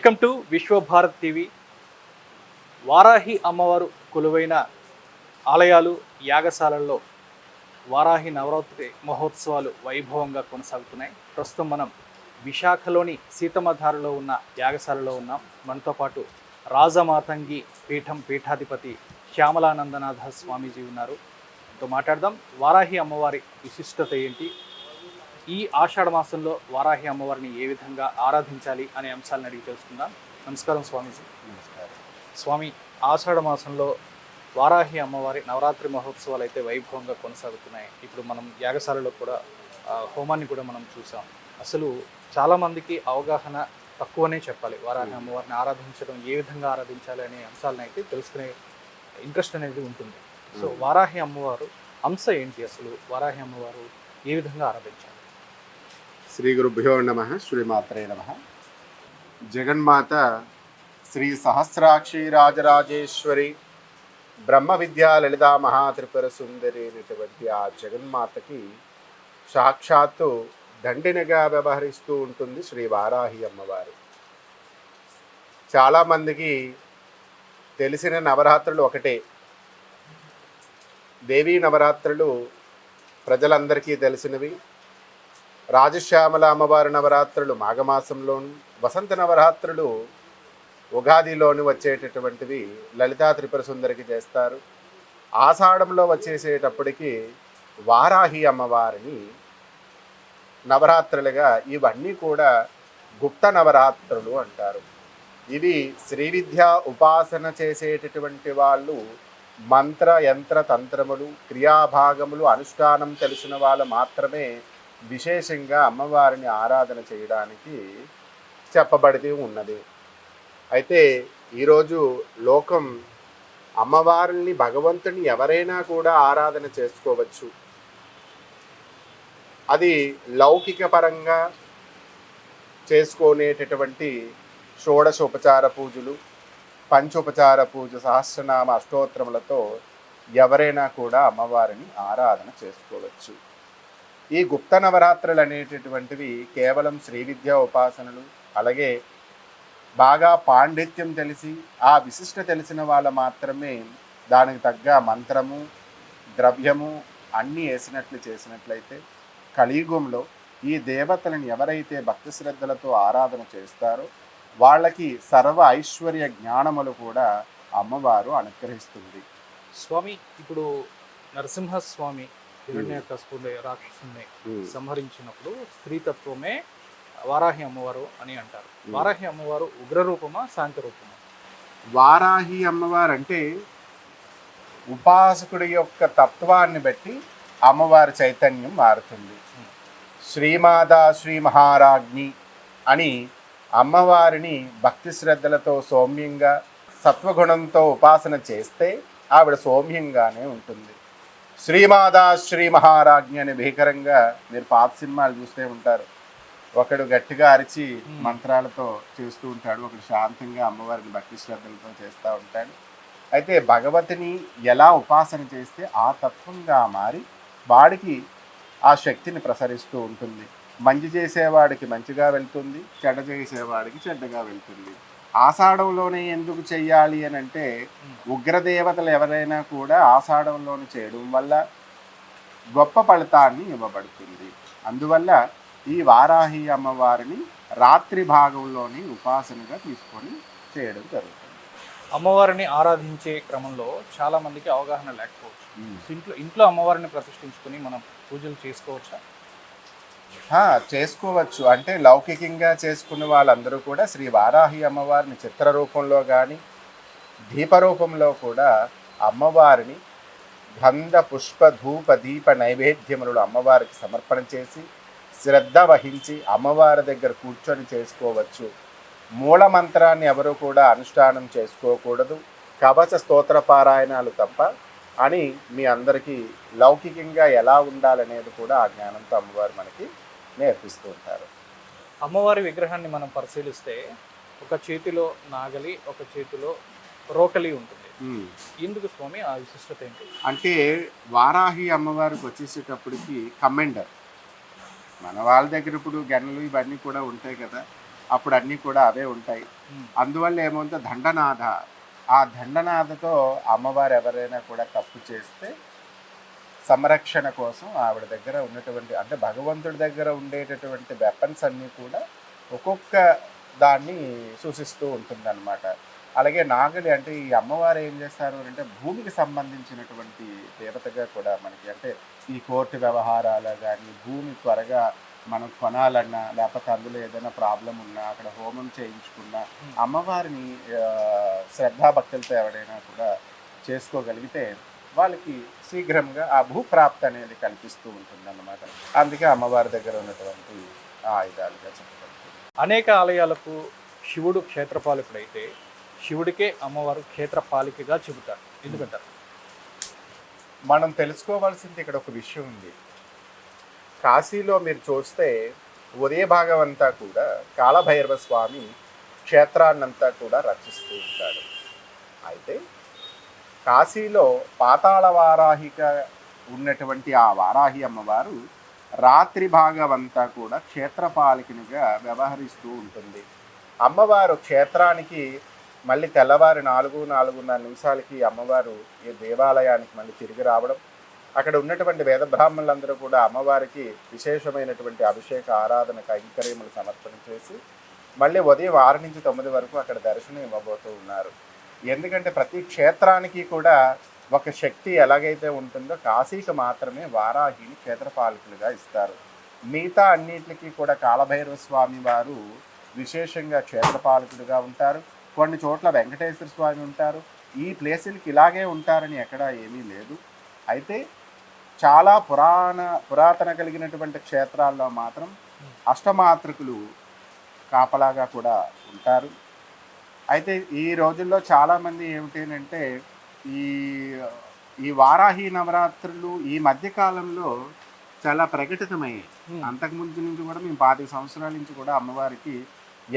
Welcome to Vishwabharat TV. Varahi అమ్మవారు కొలువైన ఆలయాలు, యాగశాలల్లో వారాహి నవరాత్రి మహోత్సవాలు వైభవంగా కొనసాగుతున్నాయి. ప్రస్తుతం మనం విశాఖలోని సీతమ్మధారలో ఉన్న యాగశాలలో ఉన్నాం. మనతో పాటు రాజమాతంగి పీఠం పీఠాధిపతి శ్యామలానందనాథ స్వామీజీ ఉన్నారు. మనతో మాట్లాడదాం. వారాహి అమ్మవారి విశిష్టత ఏంటి, ఈ ఆషాఢ మాసంలో వారాహి అమ్మవారిని ఏ విధంగా ఆరాధించాలి అనే అంశాలను అడిగి తెలుసుకుందాం. నమస్కారం స్వామీజీ. నమస్కారం స్వామి, ఆషాఢ మాసంలో వారాహి అమ్మవారి నవరాత్రి మహోత్సవాలు అయితే వైభవంగా కొనసాగుతున్నాయి. ఇప్పుడు మనం యాగశాలలో కూడా హోమాన్ని కూడా మనం చూసాం. అసలు చాలామందికి అవగాహన తక్కువనే చెప్పాలి. వారాహి అమ్మవారిని ఆరాధించడం, ఏ విధంగా ఆరాధించాలి అనే అంశాలను అయితే తెలుసుకునే ఇంట్రెస్ట్ అనేది ఉంటుంది. సో వారాహి అమ్మవారు అంశ ఏంటి, అసలు వారాహి అమ్మవారు ఏ విధంగా ఆరాధించాలి? శ్రీ గురుభ్యో నమః. శ్రీమాత్రే నమః. జగన్మాత శ్రీ సహస్రాక్షి రాజరాజేశ్వరి బ్రహ్మ విద్యా లలితా మహాత్రిపుర సుందరి అనేటువంటి ఆ జగన్మాతకి సాక్షాత్తు దండినగా వ్యవహరిస్తూ ఉంటుంది శ్రీ వారాహి అమ్మవారు. చాలామందికి తెలిసిన నవరాత్రులు ఒకటే. దేవీ నవరాత్రులు ప్రజలందరికీ తెలిసినవి. రాజశ్యామల అమ్మవారి నవరాత్రులు మాఘమాసంలోను, వసంత నవరాత్రులు ఉగాదిలోని వచ్చేటటువంటివి లలితా త్రిపుర సుందరికి చేస్తారు. ఆషాఢంలో వచ్చేసేటప్పటికి వారాహి అమ్మవారిని నవరాత్రులుగా, ఇవన్నీ కూడా గుప్త నవరాత్రులు అంటారు. ఇవి శ్రీ విద్య ఉపాసన చేసేటటువంటి వాళ్ళు మంత్ర యంత్ర తంత్రములు, క్రియాభాగములు, అనుష్ఠానం తెలిసిన వాళ్ళు మాత్రమే విశేషంగా అమ్మవారిని ఆరాధన చేయడానికి చెప్పబడి ఉన్నది. అయితే ఈరోజు లోకం అమ్మవారిని, భగవంతుని ఎవరైనా కూడా ఆరాధన చేసుకోవచ్చు. అది లౌకిక పరంగా చేసుకునేటటువంటి షోడశోపచార పూజలు, పంచోపచార పూజ, సహస్రనామ అష్టోత్తరములతో ఎవరైనా కూడా అమ్మవారిని ఆరాధన చేసుకోవచ్చు. ఈ గుప్త నవరాత్రులు అనేటటువంటివి కేవలం శ్రీ విద్యా ఉపాసనలు, అలాగే బాగా పాండిత్యం తెలిసి ఆ విశిష్ట తెలిసిన వాళ్ళ మాత్రమే దానికి తగ్గ మంత్రము, ద్రవ్యము అన్నీ వేసినట్లు చేసినట్లయితే కలియుగంలో ఈ దేవతలను ఎవరైతే భక్తి శ్రద్ధలతో ఆరాధన చేస్తారో వాళ్ళకి సర్వ ఐశ్వర్య జ్ఞానములు కూడా అమ్మవారు అనుగ్రహిస్తుంది. స్వామి, ఇప్పుడు నరసింహస్వామి హిరణ్యకశిపుని రాక్షసుని సంహరించినప్పుడు స్త్రీతత్వమే వారాహి అమ్మవారు అని అంటారు. వారాహి అమ్మవారు ఉగ్ర రూపమా, శాంత రూపమా? వారాహి అమ్మవారు అంటే ఉపాసకుడి యొక్క తత్వాన్ని బట్టి అమ్మవారి చైతన్యం మారుతుంది. శ్రీమాతా శ్రీ మహారాజ్ఞి అని అమ్మవారిని భక్తి శ్రద్ధలతో సౌమ్యంగా సత్వగుణంతో ఉపాసన చేస్తే ఆవిడ సౌమ్యంగానే ఉంటుంది. శ్రీమాతా శ్రీ మహారాజ్ఞి అని భీకరంగా మీరు పాత సినిమాలు చూస్తూ ఉంటారు. ఒకడు గట్టిగా అరిచి మంత్రాలతో చేస్తూ ఉంటాడు, ఒకడు శాంతంగా అమ్మవారిని భక్తి శ్రద్ధలతో చేస్తూ ఉంటాడు. అయితే భగవతిని ఎలా ఉపాసన చేస్తే ఆ తత్వంగా మారి వాడికి ఆ శక్తిని ప్రసరిస్తూ ఉంటుంది. మంచి చేసేవాడికి మంచిగా వెళ్తుంది, చెడ్డ చేసేవాడికి చెడ్డగా వెళ్తుంది. ఆషాఢంలోనే ఎందుకు చెయ్యాలి అని అంటే, ఉగ్రదేవతలు ఎవరైనా కూడా ఆషాఢంలోనే చేయడం వల్ల గొప్ప ఫలితాన్ని ఇవ్వబడుతుంది. అందువల్ల ఈ వారాహి అమ్మవారిని రాత్రి భాగంలోని ఉపాసనగా తీసుకొని చేయడం జరుగుతుంది. అమ్మవారిని ఆరాధించే క్రమంలో చాలా మందికి అవగాహన లేకపోవచ్చు. ఇంట్లో అమ్మవారిని ప్రతిష్ఠించుకొని మనం పూజలు చేసుకోవచ్చా? చేసుకోవచ్చు. అంటే లౌకికంగా చేసుకున్న వాళ్ళందరూ కూడా శ్రీ వారాహి అమ్మవారిని చిత్ర రూపంలో కానీ దీపరూపంలో కూడా అమ్మవారిని గంధ పుష్ప ధూప దీప నైవేద్యములు అమ్మవారికి సమర్పణ చేసి శ్రద్ధ వహించి అమ్మవారి దగ్గర కూర్చొని చేసుకోవచ్చు. మూల మంత్రాన్ని ఎవరు కూడా అనుష్ఠానం చేసుకోకూడదు, కవచ స్తోత్ర పారాయణాలు తప్ప అని మీ అందరికీ లౌకికంగా ఎలా ఉండాలనేది కూడా ఆ జ్ఞానంతో అమ్మవారు మనకి నేర్పిస్తూ ఉంటారు. అమ్మవారి విగ్రహాన్ని మనం పరిశీలిస్తే ఒక చేతిలో నాగలి, ఒక చేతిలో రోకలి ఉంటుంది. ఎందుకు స్వామి, ఆ విశిష్టత ఏంటి? అంటే వారాహి అమ్మవారికి వచ్చేసేటప్పటికి కమెండర్, మన వాళ్ళ దగ్గర ఇప్పుడు గెన్నలు ఇవన్నీ కూడా ఉంటాయి కదా, అప్పుడు అన్నీ కూడా అవే ఉంటాయి. అందువల్ల ఏమవుతుందో దండనాథ, ఆ దండనాథతో అమ్మవారు ఎవరైనా కూడా తప్పు చేస్తే సంరక్షణ కోసం ఆవిడ దగ్గర ఉన్నటువంటి, అంటే భగవంతుడి దగ్గర ఉండేటటువంటి వెపన్స్ అన్నీ కూడా ఒక్కొక్క దాన్ని సూచిస్తూ ఉంటుందన్నమాట. అలాగే నాగలి అంటే ఈ అమ్మవారు ఏం చేస్తారు అంటే భూమికి సంబంధించినటువంటి దేవతగా కూడా మనకి, అంటే ఈ కోర్టు వ్యవహారాలు కానీ, భూమి త్వరగా మనం కొనాలన్నా, లేకపోతే అందులో ఏదైనా ప్రాబ్లం ఉన్నా అక్కడ హోమం చేయించుకున్నా అమ్మవారిని శ్రద్ధాభక్తులతో ఎవరైనా కూడా చేసుకోగలిగితే వాళ్ళకి శీఘ్రంగా ఆ భూప్రాప్తి అనేది కల్పిస్తూ ఉంటుంది అన్నమాట. అందుకే అమ్మవారి దగ్గర ఉన్నటువంటి ఆయుధాలుగా చెప్పబడుతుంది. అనేక ఆలయాలకు శివుడు క్షేత్రపాలకుడైతే శివుడికే అమ్మవారు క్షేత్రపాలికగా చెబుతారు, ఎందుకంటారు? మనం తెలుసుకోవాల్సింది ఇక్కడ ఒక విషయం ఉంది. కాశీలో మీరు చూస్తే ఉదయ భాగం అంతా కూడా కాలభైరవ స్వామి క్షేత్రాన్నంతా కూడా రక్షిస్తూ ఉంటాడు. అయితే కాశీలో పాతాళ వారాహిగా ఉన్నటువంటి ఆ వారాహి అమ్మవారు రాత్రి భాగం అంతా కూడా క్షేత్రపాలికనిగా వ్యవహరిస్తూ ఉంటుంది. అమ్మవారు క్షేత్రానికి మళ్ళీ తెల్లవారు 4-4:30 నిమిషాలకి అమ్మవారు ఈ దేవాలయానికి మళ్ళీ తిరిగి రావడం, అక్కడ ఉన్నటువంటి వేద బ్రాహ్మణులందరూ కూడా అమ్మవారికి విశేషమైనటువంటి అభిషేక ఆరాధన కైంకర్యములు సమర్పణ చేసి మళ్ళీ ఉదయం 6 నుంచి 9 వరకు అక్కడ దర్శనం ఇవ్వబోతూ ఉన్నారు. ఎందుకంటే ప్రతి క్షేత్రానికి కూడా ఒక శక్తి ఎలాగైతే ఉంటుందో కాశీకి మాత్రమే వారాహిని క్షేత్రపాలకులుగా ఇస్తారు. మిగతా అన్నిటికీ కూడా కాలభైరవ స్వామి వారు విశేషంగా క్షేత్రపాలకులుగా ఉంటారు. కొన్ని చోట్ల వెంకటేశ్వర స్వామి ఉంటారు. ఈ ప్లేసులకి ఇలాగే ఉంటారని ఎక్కడా ఏమీ లేదు. అయితే చాలా పురాతన కలిగినటువంటి క్షేత్రాల్లో మాత్రం అష్టమాతృకులు కాపలాగా కూడా ఉంటారు. అయితే ఈ రోజుల్లో చాలామంది ఏమిటంటే ఈ ఈ వారాహి నవరాత్రులు ఈ మధ్యకాలంలో చాలా ప్రకటితమయ్యాయి. అంతకుముందు నుంచి కూడా మేము 25 సంవత్సరాల నుంచి కూడా అమ్మవారికి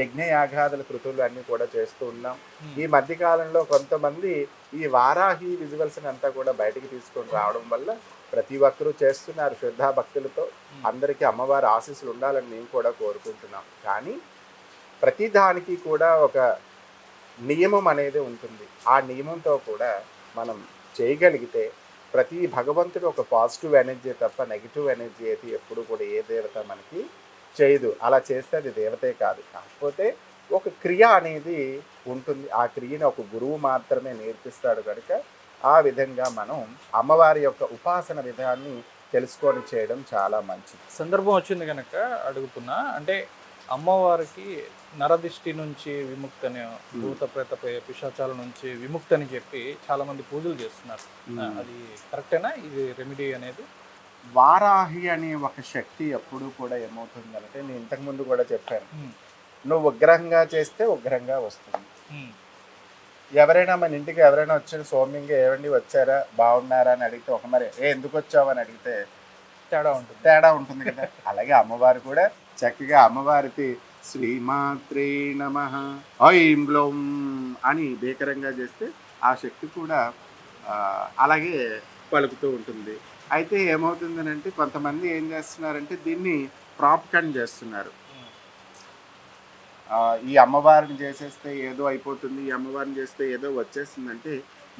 యజ్ఞయాగాదుల కృతులు అన్నీ కూడా చేస్తూ ఉన్నాం. ఈ మధ్యకాలంలో కొంతమంది ఈ వారాహి విజువల్స్ అంతా కూడా బయటికి తీసుకొని రావడం వల్ల ప్రతి ఒక్కరూ చేస్తున్నారు శ్రద్ధాభక్తులతో. అందరికీ అమ్మవారి ఆశీస్సులు ఉండాలని మేము కూడా కోరుకుంటున్నాం. కానీ ప్రతి దానికి కూడా ఒక నియమం అనేది ఉంటుంది. ఆ నియమంతో కూడా మనం చేయగలిగితే ప్రతి భగవంతుడు ఒక పాజిటివ్ ఎనర్జీ తప్ప నెగిటివ్ ఎనర్జీ అయితే ఎప్పుడు కూడా ఏ దేవత మనకి చేయదు. అలా చేస్తే అది దేవతే కాదు. కాకపోతే ఒక క్రియ అనేది ఉంటుంది. ఆ క్రియని ఒక గురువు మాత్రమే నేర్పిస్తాడు కనుక ఆ విధంగా మనం అమ్మవారి యొక్క ఉపాసన విధాన్ని తెలుసుకొని చేయడం చాలా మంచిది. సందర్భం వచ్చింది కనుక అడుగుతున్నా, అంటే అమ్మవారికి నరదిష్టి నుంచి విముక్తని, భూత ప్రేత పిశాచాల నుంచి విముక్తి అని చెప్పి చాలా మంది పూజలు చేస్తున్నారు. అది కరెక్టేనా ఇది రెమెడీ అనేది? వారాహి అనే ఒక శక్తి ఎప్పుడూ కూడా ఏమవుతుందంటే, నేను ఇంతకుముందు కూడా చెప్పాను, నువ్వు ఉగ్రంగా చేస్తే ఉగ్రంగా వస్తుంది. ఎవరైనా మన ఇంటికి ఎవరైనా వచ్చి సౌమ్యంగా ఏవండి వచ్చారా బాగున్నారా అని అడిగితే, ఒక మరి ఎందుకు వచ్చావు అని అడిగితే తేడా ఉంటుంది కదా. అలాగే అమ్మవారు కూడా చక్కగా అమ్మవారికి శ్రీమాత్రే నమః ఐం గ్లౌం అని భీకరంగా చేస్తే ఆ శక్తి కూడా అలాగే పలుకుతూ ఉంటుంది. అయితే ఏమవుతుందని అంటే కొంతమంది ఏం చేస్తున్నారంటే దీన్ని ప్రాపకన్ చేస్తున్నారు. ఈ అమ్మవారిని చేసేస్తే ఏదో అయిపోతుంది, ఈ అమ్మవారిని చేస్తే ఏదో వచ్చేస్తుందంటే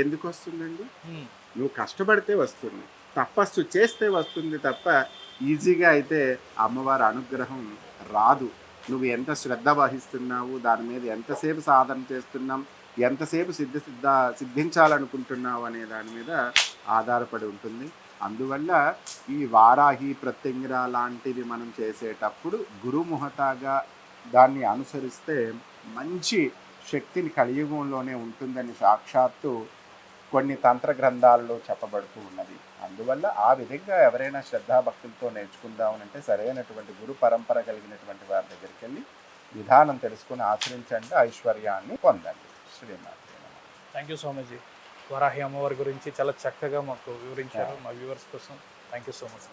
ఎందుకు వస్తుందండి? నువ్వు కష్టపడితే వస్తుంది, తపస్సు చేస్తే వస్తుంది తప్ప ఈజీగా అయితే అమ్మవారి అనుగ్రహం రాదు. నువ్వు ఎంత శ్రద్ధ వహిస్తున్నావు, దాని మీద ఎంతసేపు సాధన చేస్తున్నాం, ఎంతసేపు సిద్ధించాలనుకుంటున్నావు అనే దాని మీద ఆధారపడి ఉంటుంది. అందువల్ల ఈ వారాహి ప్రత్యంగిర లాంటివి మనం చేసేటప్పుడు గురుముహతాగా దాన్ని అనుసరిస్తే మంచి శక్తిని కలియుగంలోనే ఉంటుందని సాక్షాత్తు కొన్ని తంత్ర గ్రంథాలలో చెప్పబడుతూ ఉన్నది. అందువల్ల ఆ విధంగా ఎవరైనా శ్రద్ధాభక్తులతో నేర్చుకుందామనంటే సరైనటువంటి గురు పరంపర కలిగినటువంటి వారి దగ్గరికి వెళ్ళి విధానం తెలుసుకుని ఆచరించండి, ఐశ్వర్యాన్ని పొందండి. Srimata. Thank you so much. Varahi అమ్మవారి గురించి చాలా చక్కగా మాకు వివరించారు. మా వ్యూవర్స్ కోసం థ్యాంక్ యూ సో మచ్.